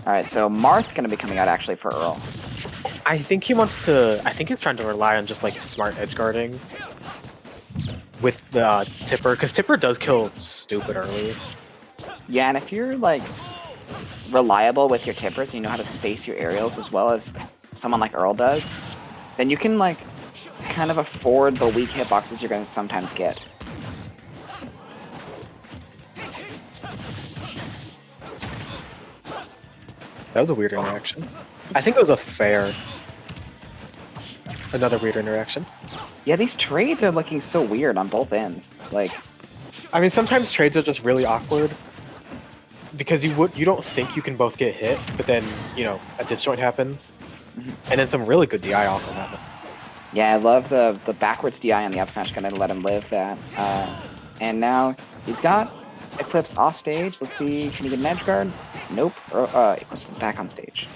Alright, so Marth gonna be coming out actually for Earl. I think he wants to. I think he's trying to rely on just like smart edge guarding with the Tipper, because Tipper does kill stupid early. Yeah, and if you're like reliable with your tippers, you know how to space your aerials as well as someone like Earl does, then you can like kind of afford the weak hitboxes you're gonna sometimes get. That was a weird interaction. I think it was a fair. Another weird interaction. Yeah, these trades are looking so weird on both ends. Like, I mean, sometimes trades are just really awkward because you don't think you can both get hit, but then a disjoint happens, and then some really good DI also happens. yeah, I love the backwards DI on the up smash, gonna let him live that. And now he's got Eclipz off stage. Let's see, can he get an edge guard? Nope. Eclipz is back on stage.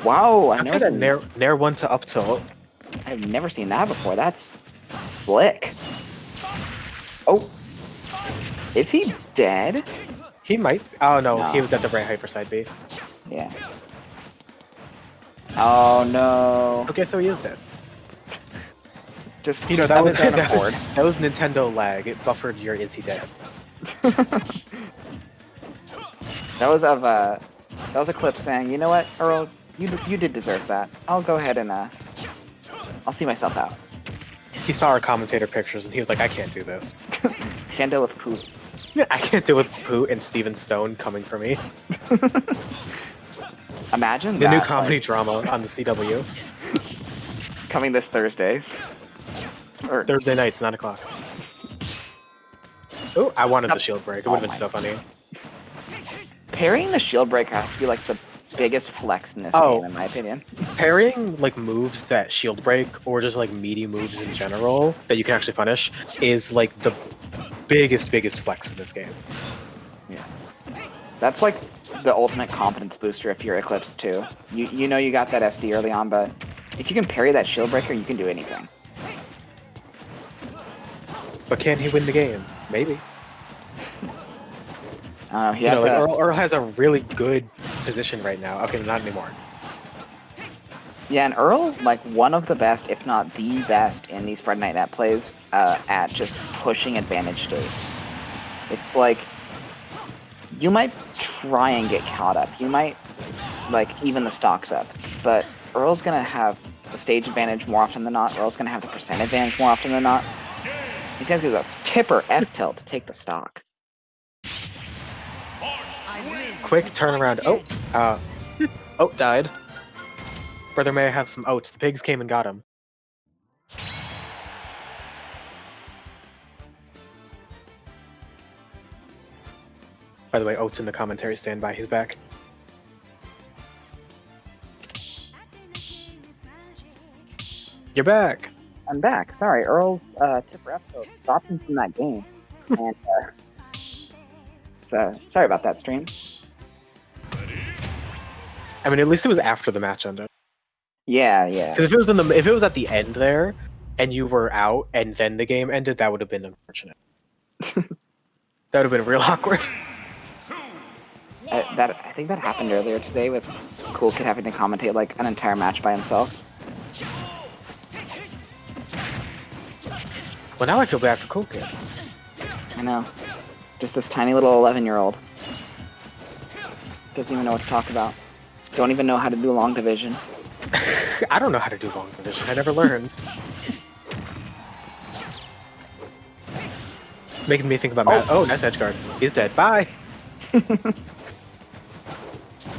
Wow, I've never seen Nair one to up tilt. I've never seen that before. That's slick. Oh, is he dead? He might. Oh no, No. he was at the right height for side B. Yeah. Oh no. Okay, so he is dead. Just that was on a board. that was Nintendo lag. It buffered your is he dead. That was a clip saying, you know what, Earl, you did deserve that. I'll go ahead and I'll see myself out. He saw our commentator pictures and he was like, I can't do this. Can't deal with poop. I can't deal with Pooh and Steven Stone coming for me. Imagine the that, new comedy drama on the CW. coming this Thursday. Or Thursday nights, 9 o'clock. Oh, I wanted the shield break. It would have been so funny. Parrying the shield break has to be like the biggest flex in this game, in my opinion. Parrying like moves that shield break or just like meaty moves in general that you can actually punish is like the biggest flex in this game. Yeah. That's like the ultimate confidence booster if you're Eclipz too. You know you got that SD early on, but if you can parry that shield breaker, you can do anything. But can he win the game? Maybe. Earl has a really good position right now. Okay, not anymore. Yeah, and Earl, like one of the best, if not the best, in these Friday Night Net plays at just pushing advantage state. It's like you might try and get caught up. You might like even the stocks up, but Earl's gonna have the stage advantage more often than not. Earl's gonna have the percent advantage more often than not. He's gonna do that tipper F tilt to take the stock. Quick turnaround. Oh, died. Brother may have some oats. The pigs came and got him. By the way, Oats in the commentary standby. He's back. You're back. I'm back. Sorry, Earl's tipper F tilt stopped him from that game. And so sorry about that, stream. I mean, at least it was after the match ended. Yeah. Because if it was at the end there, and you were out, and then the game ended, that would have been unfortunate. That would have been real awkward. I think that happened earlier today with Cool Kid having to commentate like an entire match by himself. Well, now I feel bad for Cool Kid. I know. Just this tiny little 11-year-old. Doesn't even know what to talk about. Don't even know how to do long division. I don't know how to do long division. I never learned. Making me think about Matt. Oh, nice edge guard. He's dead. Bye.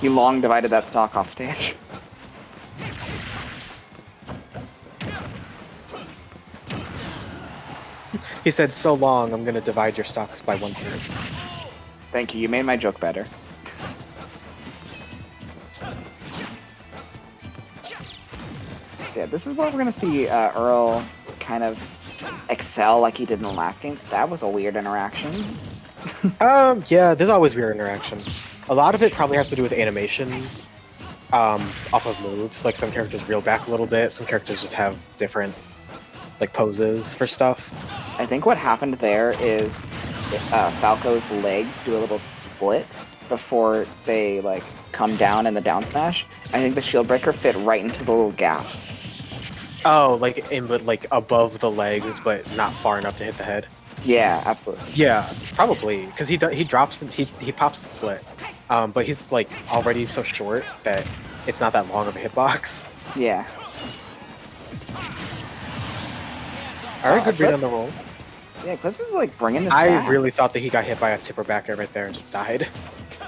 You long divided that stock off stage. He said, so long, I'm going to divide your stocks by 1/3. Thank you. You made my joke better. Yeah, this is where we're going to see Earl kind of excel like he did in the last game. That was a weird interaction. Yeah, there's always weird interactions. A lot of it probably has to do with animation off of moves. Like some characters reel back a little bit, some characters just have different like poses for stuff. I think what happened there is Falco's legs do a little split before they like come down in the down smash. I think the shield breaker fit right into the little gap. Oh, but like above the legs, but not far enough to hit the head. Yeah, absolutely. Yeah, probably because he drops he pops the split, but he's like already so short that it's not that long of a hitbox. Yeah. All right, good read on the roll. Yeah, Eclipz is like bringing this I back. really thought that he got hit by a tipper back air right there and just died.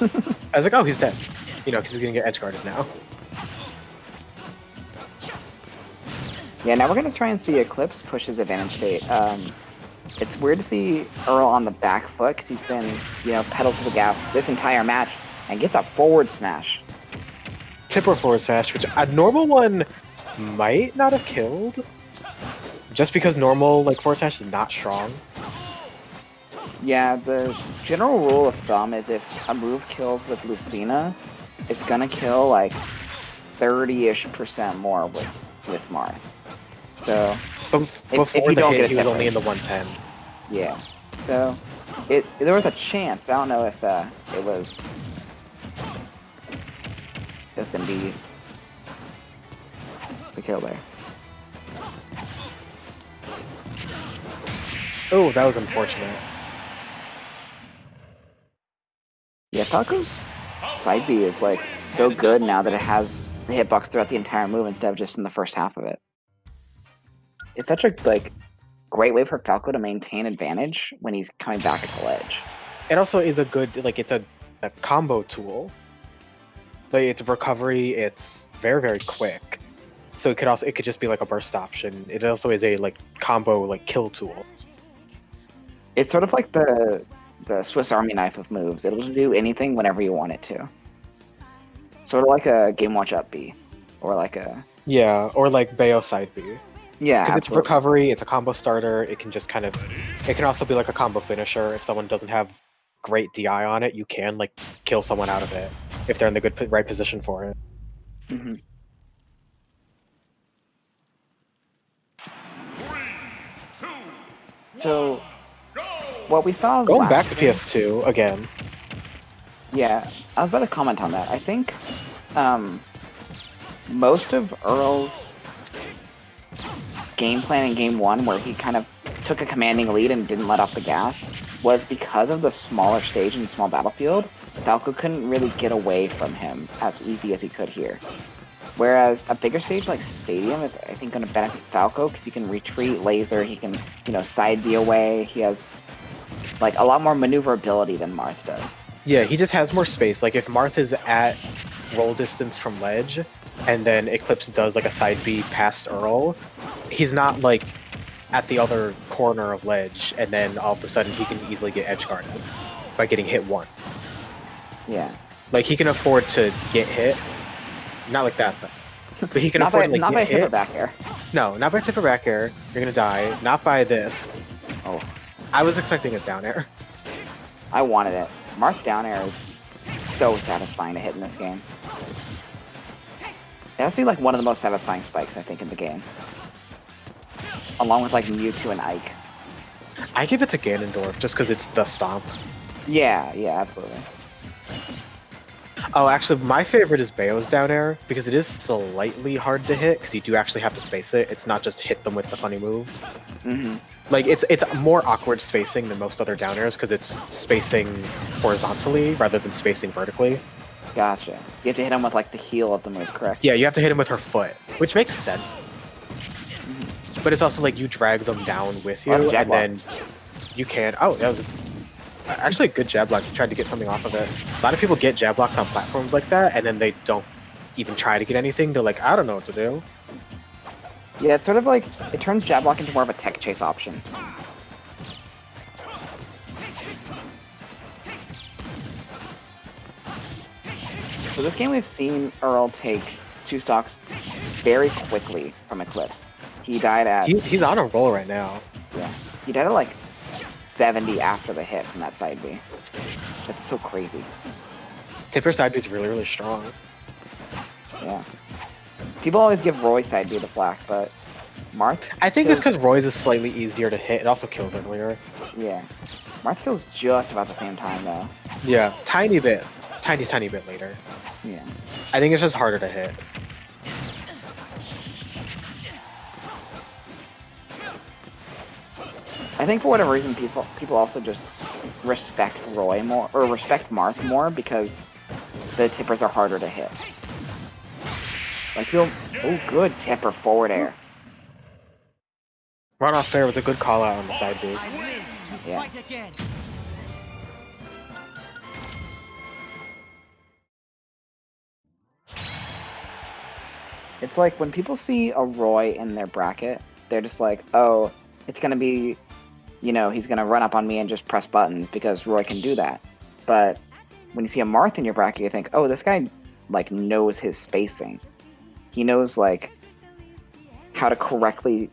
I was like, oh, he's dead. You know, because he's gonna get edge guarded now. Yeah, now we're gonna try and see Eclipz push his advantage state. It's weird to see Earl on the back foot because he's been, you know, pedal to the gas this entire match and gets a forward smash. Tipper forward smash, which a normal one might not have killed, just because normal like forward smash is not strong. Yeah, the general rule of thumb is if a move kills with Lucina, it's gonna kill like 30-ish% more with Marth. So Before you the don't hit, get a he was hit only rate. in the 110. Yeah. So there was a chance, but I don't know if it was gonna be the kill there. Oh, that was unfortunate. Yeah, Falco's side B is like so good now that it has the hitbox throughout the entire move instead of just in the first half of it. It's such a like great way for Falco to maintain advantage when he's coming back to ledge. It also is a good it's a combo tool. Like it's recovery, it's very, very quick. So it could just be like a burst option. It also is a like combo like kill tool. It's sort of like the Swiss Army knife of moves. It'll do anything whenever you want it to. Sort of like a Game Watch up B, or like a or like Bayo side B. Yeah, because it's recovery. It's a combo starter. It can just kind of. It can also be like a combo finisher. If someone doesn't have great DI on it, you can like kill someone out of it if they're in the right position for it. Mm-hmm. 3, 2, So, what we saw Going last back to game- PS2 again. Yeah, I was about to comment on that. I think most of Earl's game plan in Game 1, where he kind of took a commanding lead and didn't let off the gas, was because of the smaller stage and small battlefield. Falco couldn't really get away from him as easy as he could here. Whereas a bigger stage like Stadium is, I think, going to benefit Falco because he can retreat laser, he can, you know, side B away. He has like a lot more maneuverability than Marth does. Yeah, he just has more space. Like if Marth is at roll distance from ledge, and then Eclipz does like a side B past Earl, he's not like at the other corner of ledge, and then all of a sudden he can easily get edge guarded by getting hit one. Yeah. Like he can afford to get hit, not like that, but he can Not afford by, to like not by get tipper hit. back air. No, not by tipper back air. You're gonna die. Not by this. Oh, I was expecting a down air. I wanted it. Marth down air is so satisfying to hit in this game. It has to be like one of the most satisfying spikes, I think, in the game. Along with like Mewtwo and Ike. I give it to Ganondorf just because it's the stomp. Yeah, absolutely. Oh, actually, my favorite is Bayo's down air because it is slightly hard to hit because you do actually have to space it. It's not just hit them with the funny move. Mm-hmm. Like it's more awkward spacing than most other down airs because it's spacing horizontally rather than spacing vertically. Gotcha. You have to hit him with like the heel of the move, correct? Yeah, you have to hit him with her foot, which makes sense. But it's also like you drag them down with you, Oh, that's a jab and then you can. Oh, that was actually a good jab block. You tried to get something off of it. A lot of people get jab blocks on platforms like that, and then they don't even try to get anything. They're like, I don't know what to do. Yeah, it's sort of like, it turns jab block into more of a tech chase option. So this game we've seen Earl take 2 stocks very quickly from Eclipz. He died at... He's on a roll right now. Yeah. He died at like 70 after the hit from that side B. That's so crazy. Tipper side B is really, really strong. Yeah. People always give Roy side B the flack, but Marth... I think it's because Roy's is slightly easier to hit. It also kills earlier. Yeah. Marth kills just about the same time though. Yeah, tiny bit later. Yeah. I think it's just harder to hit. I think for whatever reason, people also just respect Roy more, or respect Marth more because the tippers are harder to hit. Like you'll, oh, good tipper forward air. Run off fair was a good call out on the side B. I live to Yeah. fight again. It's like when people see a Roy in their bracket, they're just like, oh, it's gonna be, you know, he's gonna run up on me and just press buttons because Roy can do that. But when you see a Marth in your bracket, you think, oh, this guy like knows his spacing. He knows like how to correctly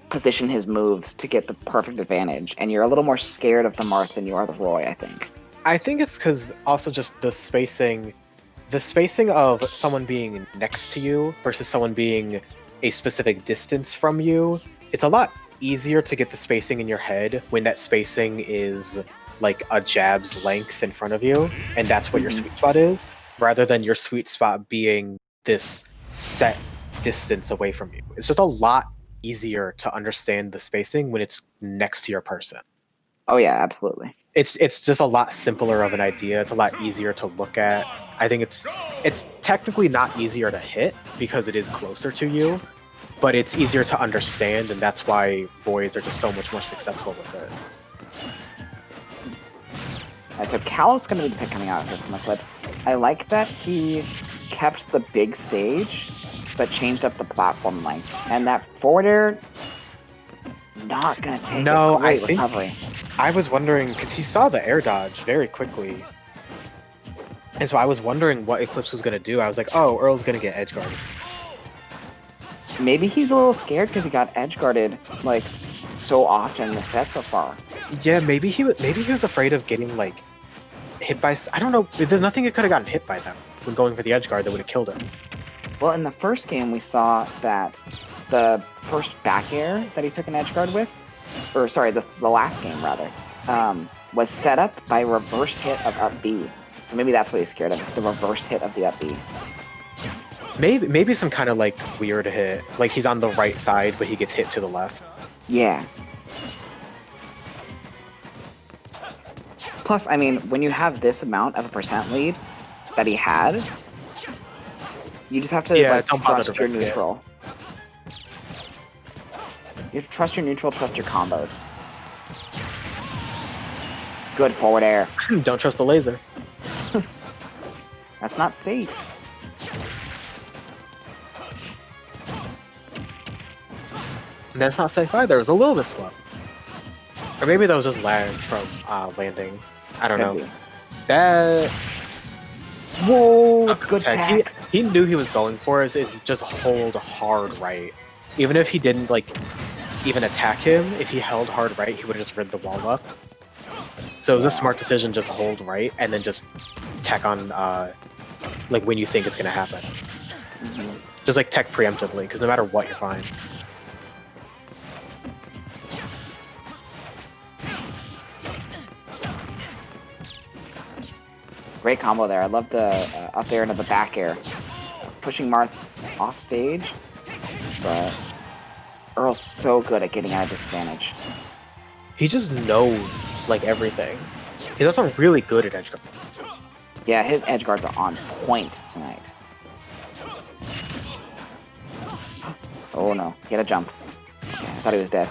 position his moves to get the perfect advantage, and you're a little more scared of the Marth than you are the Roy, I think. I think it's because also just the spacing of someone being next to you versus someone being a specific distance from you. It's a lot easier to get the spacing in your head when that spacing is like a jab's length in front of you, and that's what your sweet spot is, rather than your sweet spot being this set distance away from you. It's just a lot easier to understand the spacing when it's next to your person. Oh yeah, absolutely. It's just a lot simpler of an idea. It's a lot easier to look at. I think it's technically not easier to hit because it is closer to you, but it's easier to understand, and that's why boys are just so much more successful with it. Alright, so Cal's gonna be the pick coming out here from Eclipz. I like that he kept the big stage, but changed up the platform length. And that forward air, not gonna take No, a great I think recovery. I was wondering because he saw the air dodge very quickly, and so I was wondering what Eclipz was gonna do. I was like, oh, Earl's gonna get edge guarded. Maybe he's a little scared because he got edge guarded like so often in the set so far. Yeah, maybe he was afraid of getting like hit by. I don't know. There's nothing it could have gotten hit by them when going for the edge guard that would have killed him. Well, in the first game, we saw that the first back air that he took an edge guard with, or sorry, the last game rather, was set up by reverse hit of up B. So maybe that's what he's scared of, is the reverse hit of the up B. Maybe some kind of like weird hit, like he's on the right side but he gets hit to the left. Yeah. Plus, I mean, when you have this amount of a percent lead that he had, you just have to like, don't bother trust to your risk it. neutral. You have to trust your neutral, trust your combos. Good forward air. Don't trust the laser. That's not safe. That's not safe either. It was a little bit slow. Or maybe that was just lag from landing. I don't know. Could be. That Whoa, good tech. tech. He knew he was going for it. Is just hold hard right. Even if he didn't like even attack him, if he held hard right, he would have just rid the wall up. So it was a smart decision, just hold right and then just tech on like when you think it's gonna happen. Just like tech preemptively, because no matter what, you're fine. Great combo there. I love the up air into the back air. Pushing Marth off stage, but Earl's so good at getting out of disadvantage. He just knows like everything. He's also really good at edge guard. Yeah, his edge guards are on point tonight. Oh no, he had a jump. Yeah, I thought he was dead.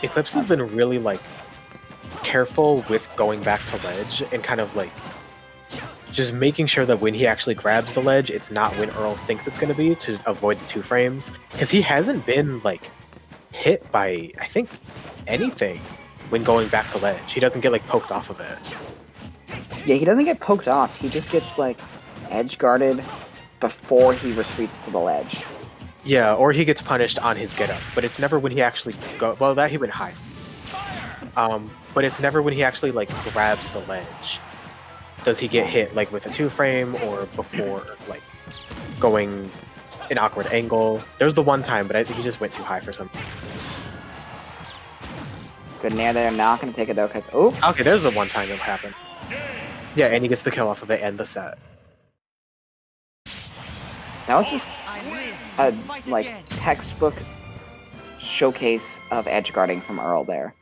Eclipz has been really like careful with going back to ledge and kind of like just making sure that when he actually grabs the ledge, it's not when Earl thinks it's going to be, to avoid the 2 frames. Because he hasn't been like hit by, I think, anything when going back to ledge. He doesn't get like poked off of it. Yeah, he doesn't get poked off. He just gets like edge guarded before he retreats to the ledge. Yeah, or he gets punished on his get up, but it's never when he actually go. Well, that he went high. But it's never when he actually like grabs the ledge. Does he get hit like with a 2 frame or before like going an awkward angle. There's the one time, but he just went too high for something. Good nair there. Not going to take it though, because oh, Okay, there's the one time it happened. Yeah, and he gets the kill off of it and the set. that was just a like textbook showcase of edge guarding from Earl there.